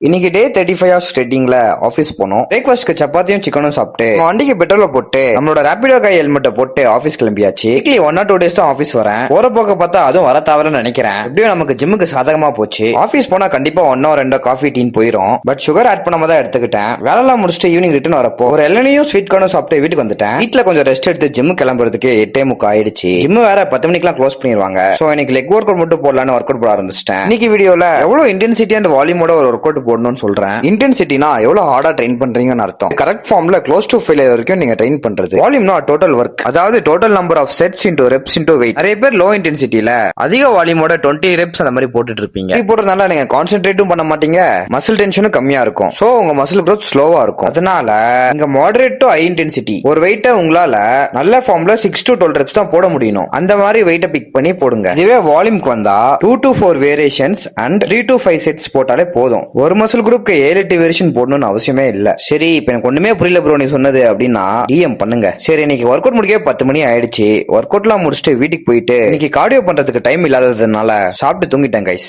இன்னைக்கு டே 35 of ஸ்ட்ரெட்டிங்ல office போனோம். பிரேக்ஃபாஸ்ட்க்கு சப்பாத்தியும் சிக்கனும் சாப்பிட்டு வண்டிக்கு பெட்ரோல போட்டு நம்மளோட ரேபிடோ கை ஹெல்மெட்டை போட்டு ஆபீஸ் கிளம்பியாச்சு. வீக்லி 1 or 2 days தான் ஆபீஸ் வரேன். போற போக்க பார்த்தா அதுவும் வர தவறுன்னு நினைக்கிறேன். எப்படியும் நமக்கு ஜிம்முக்கு சாதகமா போச்சு. ஆபீஸ் போனா கண்டிப்பா 1 or 2 காஃபி டீன் போயிரும். பட் சுகர் ஆட் பண்ணாம தான் எடுத்துக்கிட்டேன். வேலைலாம் முடிச்சுட்டு ஈவினிங் ரிட்டர்ன் வரப்போ ஒரு இளநியும் ஸ்வீட் கார்னும் சாப்பிட்டு வீட்டுக்கு வந்துட்டேன். வீட்டுல கொஞ்சம் ரெஸ்ட் எடுத்து ஜிம் கிளம்புறதுக்கு 8:30 ஆயிடுச்சு. ஜிம் வேற 10 மணிக்கெல்லாம் க்ளோஸ் பண்ணிடுவாங்க. சோ இன்னைக்கு லெக் ஒர்க் அவுட் மட்டும் போடலான்னு ஒர்க் அவுட் போட ஆரம்பிச்சிட்டேன். இன்னைக்கு வீடியோல எவ்வளவு இன்டென்சிட்டி அண்ட் வால்யூமோட ஒரு ஒர்க் அவுட் போடணும்னு சொல்றேன். இன்டென்சிட்டினா எவ்வளவு ஹார்டா ட்ரெயின் பண்றீங்கன்னு அர்த்தம். கரெக்ட் ஃபார்ம்ல க்ளோஸ் டு ஃபெயிலியர் வரைக்கும் நீங்க ட்ரெயின் பண்றது. வால்யூம்னா டோட்டல் ஒர்க், அதாவது total number of sets into reps into weight. நிறைய பேர் லோ இன்டென்சிட்டில அதிக வால்யூமோட 20 ரெப்ஸ் அந்த மாதிரி போட்டுட்டு இருப்பீங்க. இப்படி போடுறதுனால நீங்க கான்சென்ட்ரேட்டும் பண்ண மாட்டீங்க, மசில் டென்ஷனும் கம்மியா இருக்கும். சோ உங்க மசில் growth ஸ்லோவா இருக்கும். அதனால இங்க மாடரேட் டு ஹை இன்டென்சிட்டி ஒரு வெயிட்ட உங்களால நல்ல ஃபார்ம்ல 6 to 12 ரெப்ஸ் தான் போட முடியும். அந்த மாதிரி வெயிட்ட பிக் பண்ணி போடுங்க. இதுவே வால்யூம்க்கு வந்தா 2 to 4 variations and 3 to 5 sets போட்டாலே போதும். ஒரு மசில் குரூப்க்கு 7-8 வேரியேஷன் போடணும்னு அவசியமே இல்ல. சரி, இப்ப எனக்கு ஒண்ணுமே புரியல ப்ரோ நீ சொன்னது அப்படின்னா டிஎம் பண்ணுங்க. சரி, இன்னைக்கு ஒர்க் அவுட் முடிக்க 10 மணி ஆயிடுச்சு. ஒர்க் அவுட்லாம் முடிச்சுட்டு வீட்டுக்கு போயிட்டு இன்னைக்கு கார்டியோ பண்றதுக்கு டைம் இல்லாததுனால சாப்பிட்டு தூங்கிட்டேன் கைஸ்.